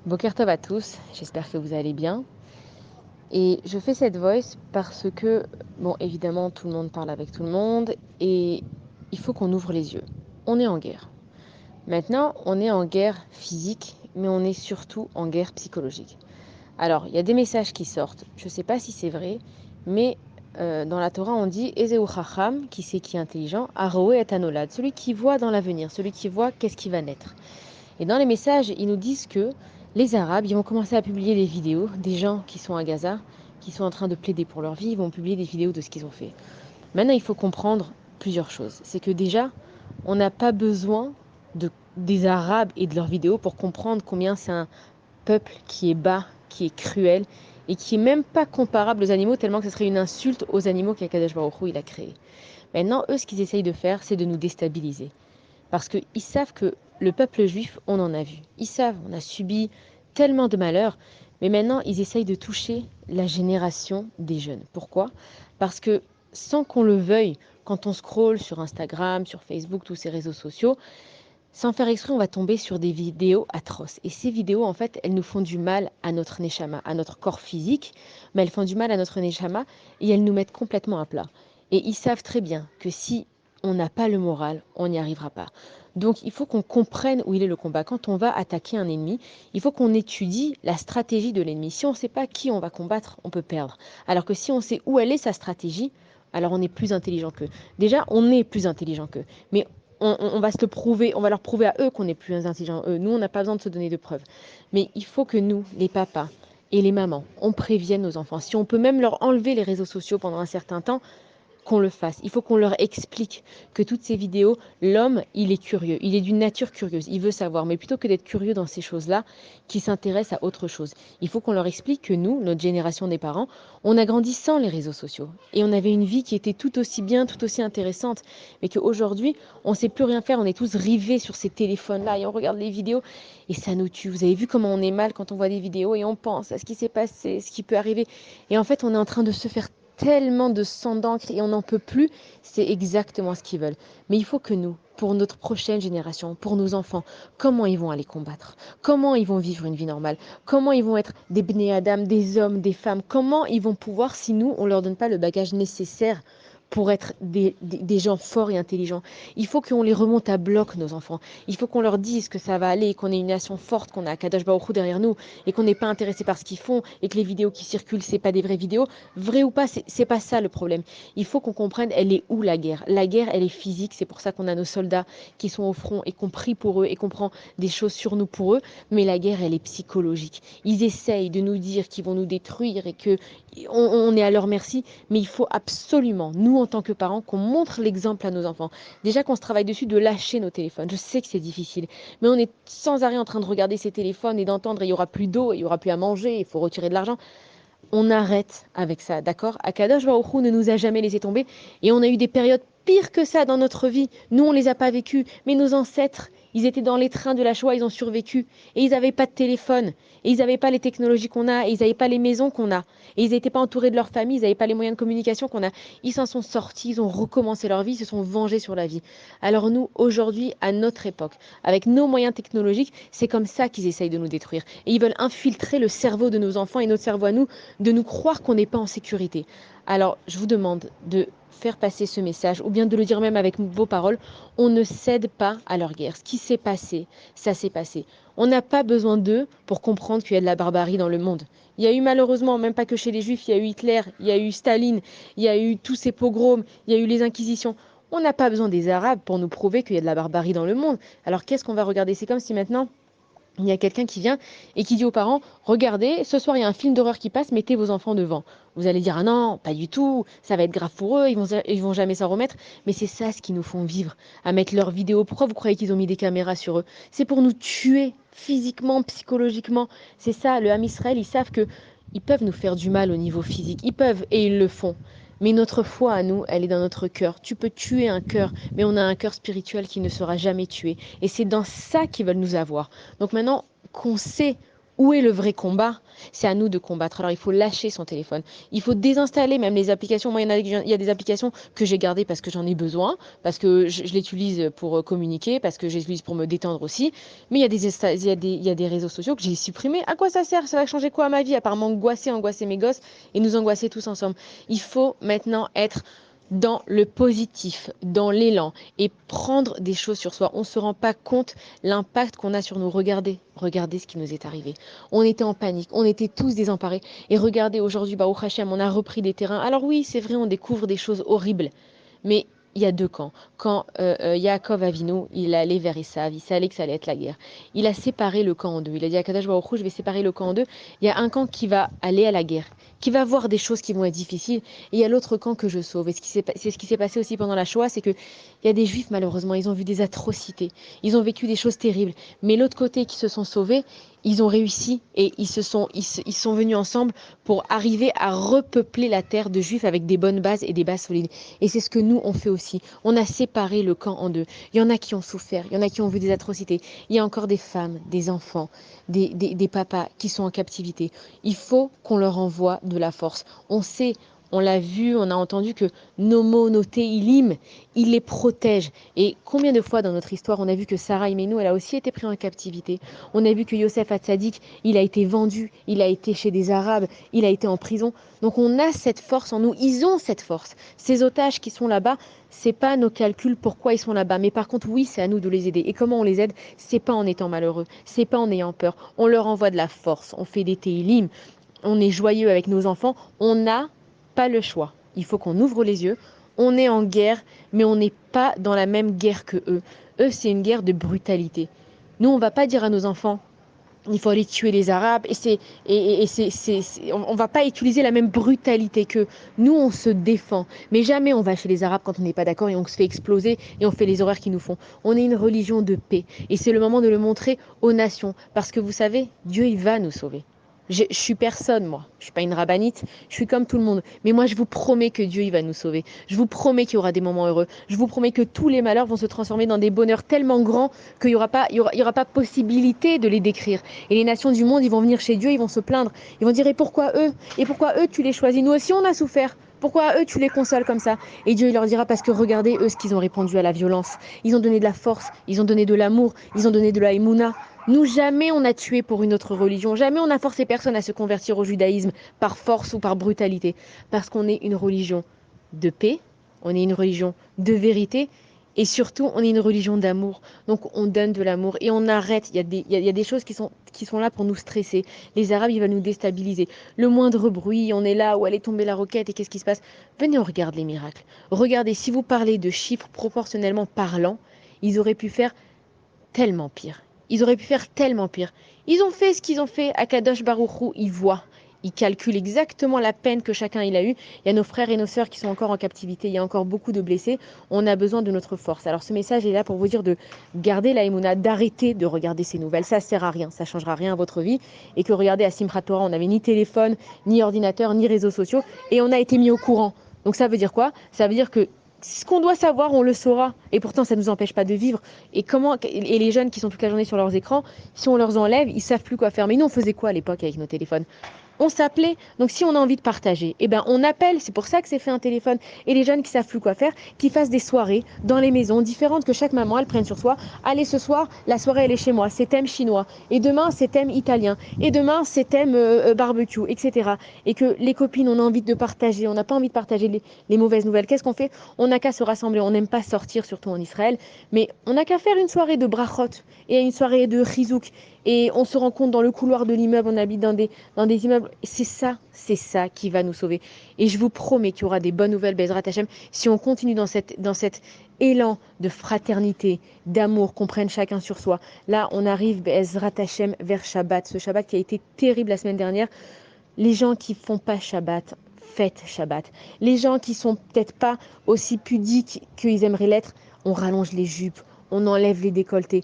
Boker Tov à tous, j'espère que vous allez bien. Et je fais cette voice parce que, bon, évidemment, tout le monde parle avec tout le monde et il faut qu'on ouvre les yeux. On est en guerre. Maintenant, on est en guerre physique, mais on est surtout en guerre psychologique. Alors, il y a des messages qui sortent. Je ne sais pas si c'est vrai, mais dans la Torah, on dit Ezeu Chacham, qui c'est qui est intelligent, Aroe et Anolad, celui qui voit dans l'avenir, celui qui voit qu'est-ce qui va naître. Et dans les messages, ils nous disent que les Arabes, ils vont commencer à publier des vidéos des gens qui sont à Gaza, qui sont en train de plaider pour leur vie, ils vont publier des vidéos de ce qu'ils ont fait. Maintenant, il faut comprendre plusieurs choses. C'est que déjà, on n'a pas besoin des Arabes et de leurs vidéos pour comprendre combien c'est un peuple qui est bas, qui est cruel et qui est même pas comparable aux animaux, tellement que ce serait une insulte aux animaux qu'Akadosh Baruch Hu, il a créés. Maintenant, eux, ce qu'ils essayent de faire, c'est de nous déstabiliser. Parce qu'ils savent que le peuple juif, on en a vu. Ils savent, on a subi tellement de malheurs, mais maintenant, ils essayent de toucher la génération des jeunes. Pourquoi? Parce que sans qu'on le veuille, quand on scrolle sur Instagram, sur Facebook, tous ces réseaux sociaux, sans faire exprès, on va tomber sur des vidéos atroces. Et ces vidéos, en fait, elles nous font du mal à notre neshama, à notre corps physique, mais elles font du mal à notre neshama et elles nous mettent complètement à plat. Et ils savent très bien que si on n'a pas le moral, on n'y arrivera pas. Donc il faut qu'on comprenne où il est le combat. Quand on va attaquer un ennemi, il faut qu'on étudie la stratégie de l'ennemi. Si on ne sait pas qui on va combattre, on peut perdre. Alors que si on sait où elle est sa stratégie, alors on est plus intelligent qu'eux. Déjà, on est plus intelligent qu'eux. Mais on va se le prouver, on va leur prouver à eux qu'on est plus intelligents eux. Nous, on n'a pas besoin de se donner de preuves. Mais il faut que nous, les papas et les mamans, on prévienne nos enfants. Si on peut même leur enlever les réseaux sociaux pendant un certain temps, qu'on le fasse. Il faut qu'on leur explique que toutes ces vidéos, l'homme, il est curieux, il est d'une nature curieuse, il veut savoir. Mais plutôt que d'être curieux dans ces choses-là, qu'il s'intéresse à autre chose. Il faut qu'on leur explique que nous, notre génération des parents, on a grandi sans les réseaux sociaux. Et on avait une vie qui était tout aussi bien, tout aussi intéressante. Mais qu'aujourd'hui, on ne sait plus rien faire, on est tous rivés sur ces téléphones-là et on regarde les vidéos et ça nous tue. Vous avez vu comment on est mal quand on voit des vidéos et on pense à ce qui s'est passé, ce qui peut arriver. Et en fait, on est en train de se faire tellement de sang d'encre et on n'en peut plus, c'est exactement ce qu'ils veulent. Mais il faut que nous, pour notre prochaine génération, pour nos enfants, comment ils vont aller combattre? Comment ils vont vivre une vie normale? Comment ils vont être des bné Adam, des hommes, des femmes? Comment ils vont pouvoir si nous, on ne leur donne pas le bagage nécessaire pour être des gens forts et intelligents? Il faut qu'on les remonte à bloc, nos enfants. Il faut qu'on leur dise que ça va aller, qu'on est une nation forte, qu'on a Kadosh Baruch Hu derrière nous et qu'on n'est pas intéressé par ce qu'ils font et que les vidéos qui circulent, c'est pas des vraies vidéos. Vrai ou pas, c'est pas ça le problème. Il faut qu'on comprenne, elle est où la guerre? La guerre, elle est physique. C'est pour ça qu'on a nos soldats qui sont au front et qu'on prie pour eux et qu'on prend des choses sur nous pour eux. Mais la guerre, elle est psychologique. Ils essayent de nous dire qu'ils vont nous détruire et que on est à leur merci. Mais il faut absolument, nous en tant que parents, qu'on montre l'exemple à nos enfants. Déjà qu'on se travaille dessus de lâcher nos téléphones. Je sais que c'est difficile, mais on est sans arrêt en train de regarder ces téléphones et d'entendre il y aura plus d'eau, il y aura plus à manger, il faut retirer de l'argent. On arrête avec ça, d'accord? Akadosh Baruch Hu ne nous a jamais laissé tomber et on a eu des périodes pires que ça dans notre vie. Nous, on les a pas vécues, mais nos ancêtres, ils étaient dans les trains de la Shoah, ils ont survécu et ils n'avaient pas de téléphone et ils n'avaient pas les technologies qu'on a et ils n'avaient pas les maisons qu'on a et ils n'étaient pas entourés de leur famille, ils n'avaient pas les moyens de communication qu'on a. Ils s'en sont sortis, ils ont recommencé leur vie, ils se sont vengés sur la vie. Alors nous, aujourd'hui, à notre époque, avec nos moyens technologiques, c'est comme ça qu'ils essayent de nous détruire. Et ils veulent infiltrer le cerveau de nos enfants et notre cerveau à nous, de nous croire qu'on n'est pas en sécurité. Alors, je vous demande de faire passer ce message, ou bien de le dire même avec vos paroles, on ne cède pas à leur guerre. Ce qui s'est passé, ça s'est passé. On n'a pas besoin d'eux pour comprendre qu'il y a de la barbarie dans le monde. Il y a eu malheureusement, même pas que chez les Juifs, il y a eu Hitler, il y a eu Staline, il y a eu tous ces pogroms, il y a eu les Inquisitions. On n'a pas besoin des Arabes pour nous prouver qu'il y a de la barbarie dans le monde. Alors qu'est-ce qu'on va regarder? C'est comme si maintenant il y a quelqu'un qui vient et qui dit aux parents, regardez, ce soir il y a un film d'horreur qui passe, mettez vos enfants devant. Vous allez dire, ah non, pas du tout, ça va être grave pour eux, ils vont jamais s'en remettre. Mais c'est ça ce qu'ils nous font vivre, à mettre leurs vidéos. Pourquoi vous croyez qu'ils ont mis des caméras sur eux? C'est pour nous tuer physiquement, psychologiquement. C'est ça, le Ham Israël, ils savent que ils peuvent nous faire du mal au niveau physique. Ils peuvent et ils le font. Mais notre foi à nous, elle est dans notre cœur. Tu peux tuer un cœur, mais on a un cœur spirituel qui ne sera jamais tué. Et c'est dans ça qu'ils veulent nous avoir. Donc maintenant qu'on sait Où est le vrai combat? C'est à nous de combattre. Alors il faut lâcher son téléphone. Il faut désinstaller même les applications. Moi, il y a des applications que j'ai gardées parce que j'en ai besoin, parce que je l'utilise pour communiquer, parce que je l'utilise pour me détendre aussi. Mais il y a des réseaux sociaux que j'ai supprimés. À quoi ça sert? Ça va changer quoi à ma vie à part m'angoisser, angoisser mes gosses et nous angoisser tous ensemble? Il faut maintenant être dans le positif, dans l'élan et prendre des choses sur soi. On ne se rend pas compte l'impact qu'on a sur nous. Regardez ce qui nous est arrivé. On était en panique, on était tous désemparés. Et regardez, aujourd'hui, au Hachem, on a repris des terrains. Alors oui, c'est vrai, on découvre des choses horribles. Mais il y a deux camps. Quand Yaakov Avinu, il allait vers Esav, il savait que ça allait être la guerre. Il a séparé le camp en deux. Il a dit à Kadosh Baruch Hu, je vais séparer le camp en deux. Il y a un camp qui va aller à la guerre, qui va voir des choses qui vont être difficiles, et il y a l'autre camp que je sauve. Et c'est ce qui s'est passé aussi pendant la Shoah, c'est que il y a des Juifs, malheureusement, ils ont vu des atrocités, ils ont vécu des choses terribles. Mais l'autre côté qui se sont sauvés, ils ont réussi et ils sont venus ensemble pour arriver à repeupler la terre de Juifs avec des bonnes bases et des bases solides. Et c'est ce que nous, on fait aussi. On a séparé le camp en deux. Il y en a qui ont souffert, il y en a qui ont vu des atrocités. Il y a encore des femmes, des enfants, des papas qui sont en captivité. Il faut qu'on leur envoie de la force. On sait, on l'a vu, on a entendu que Nomo, Noté, Ilim, il les protège. Et combien de fois dans notre histoire, on a vu que Sarah Imenou, elle a aussi été prise en captivité. On a vu que Yosef Hatzadik, il a été vendu, il a été chez des Arabes, il a été en prison. Donc on a cette force en nous, ils ont cette force. Ces otages qui sont là-bas, c'est pas nos calculs pourquoi ils sont là-bas, mais par contre oui, c'est à nous de les aider. Et comment on les aide? C'est pas en étant malheureux, c'est pas en ayant peur. On leur envoie de la force, on fait des télim, on est joyeux avec nos enfants, on n'a pas le choix. Il faut qu'on ouvre les yeux. On est en guerre, mais on n'est pas dans la même guerre que eux. Eux, c'est une guerre de brutalité. Nous, on va pas dire à nos enfants, il faut aller tuer les Arabes. On va pas utiliser la même brutalité que nous, on se défend. Mais jamais on va chez les Arabes quand on n'est pas d'accord et on se fait exploser et on fait les horreurs qu'ils nous font. On est une religion de paix. Et c'est le moment de le montrer aux nations. Parce que vous savez, Dieu, il va nous sauver. Je suis personne, moi. Je suis pas une rabbinite. Je suis comme tout le monde. Mais moi, je vous promets que Dieu, il va nous sauver. Je vous promets qu'il y aura des moments heureux. Je vous promets que tous les malheurs vont se transformer dans des bonheurs tellement grands qu'il y aura pas possibilité de les décrire. Et les nations du monde, ils vont venir chez Dieu, ils vont se plaindre. Ils vont dire, et pourquoi eux? Et pourquoi eux, tu les choisis? Nous aussi, on a souffert. Pourquoi eux, tu les consoles comme ça? Et Dieu, il leur dira, parce que regardez, eux, ce qu'ils ont répondu à la violence. Ils ont donné de la force, ils ont donné de l'amour, ils ont donné de la émouna. Nous, jamais on a tué pour une autre religion, jamais on a forcé personne à se convertir au judaïsme par force ou par brutalité, parce qu'on est une religion de paix, on est une religion de vérité, et surtout, on est une religion d'amour. Donc, on donne de l'amour et on arrête. Il y a des choses qui sont là pour nous stresser. Les Arabes, ils veulent nous déstabiliser. Le moindre bruit, on est là où elle est tombée la roquette et qu'est-ce qui se passe? Venez, on regarde les miracles. Regardez, si vous parlez de chiffres proportionnellement parlant, ils auraient pu faire tellement pire. Ils auraient pu faire tellement pire. Ils ont fait ce qu'ils ont fait. Akadosh Baruch Hu, ils voient. Ils calculent exactement la peine que chacun il a eue. Il y a nos frères et nos sœurs qui sont encore en captivité. Il y a encore beaucoup de blessés. On a besoin de notre force. Alors ce message est là pour vous dire de garder la émouna, d'arrêter de regarder ces nouvelles. Ça sert à rien. Ça changera rien à votre vie. Et que regardez à Simchat Torah, on n'avait ni téléphone, ni ordinateur, ni réseaux sociaux. Et on a été mis au courant. Donc ça veut dire quoi? Ça veut dire que ce qu'on doit savoir, on le saura. Et pourtant, ça ne nous empêche pas de vivre. Et les jeunes qui sont toute la journée sur leurs écrans, si on leur enlève, ils savent plus quoi faire. Mais nous, on faisait quoi à l'époque avec nos téléphones? On s'appelait. Donc si on a envie de partager, eh ben on appelle. C'est pour ça que c'est fait un téléphone. Et les jeunes qui savent plus quoi faire, qui fassent des soirées dans les maisons différentes, que chaque maman elle prenne sur soi. Allez, ce soir, la soirée elle est chez moi. C'est thème chinois. Et demain c'est thème italien. Et demain c'est thème barbecue, etc. Et que les copines on a envie de partager. On n'a pas envie de partager les mauvaises nouvelles. Qu'est-ce qu'on fait? On n'a qu'à se rassembler. On n'aime pas sortir, surtout en Israël. Mais on n'a qu'à faire une soirée de brachot et une soirée de chizouk. Et on se rencontre dans le couloir de l'immeuble. On habite dans des immeubles. C'est ça qui va nous sauver. Et je vous promets qu'il y aura des bonnes nouvelles, Bezrat Hashem, si on continue dans cet élan de fraternité, d'amour, qu'on prenne chacun sur soi. Là, on arrive, Bezrat Hashem, vers Shabbat. Ce Shabbat qui a été terrible la semaine dernière. Les gens qui font pas Shabbat, faites Shabbat. Les gens qui sont peut-être pas aussi pudiques qu'ils aimeraient l'être, on rallonge les jupes, on enlève les décolletés.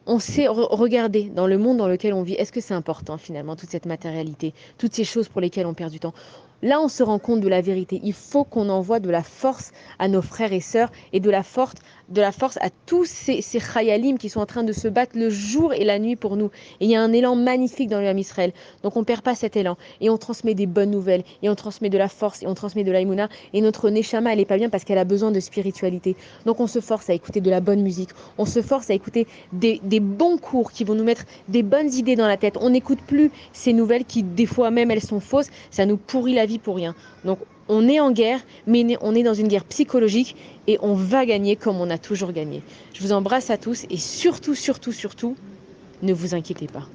On sait regarder dans le monde dans lequel on vit, est-ce que c'est important finalement, toute cette matérialité, toutes ces choses pour lesquelles on perd du temps. Là, on se rend compte de la vérité. Il faut qu'on envoie de la force à nos frères et sœurs et de la force de la force à tous ces chayalim qui sont en train de se battre le jour et la nuit pour nous. Et il y a un élan magnifique dans le Ham Israël. Donc on ne perd pas cet élan. Et on transmet des bonnes nouvelles. Et on transmet de la force. Et on transmet de l'aïmouna. Et notre neshama, elle n'est pas bien parce qu'elle a besoin de spiritualité. Donc on se force à écouter de la bonne musique. On se force à écouter des bons cours qui vont nous mettre des bonnes idées dans la tête. On n'écoute plus ces nouvelles qui, des fois même, elles sont fausses. Ça nous pourrit la vie pour rien. Donc on est en guerre, mais on est dans une guerre psychologique et on va gagner comme on a toujours gagné. Je vous embrasse à tous et surtout, surtout, surtout, ne vous inquiétez pas.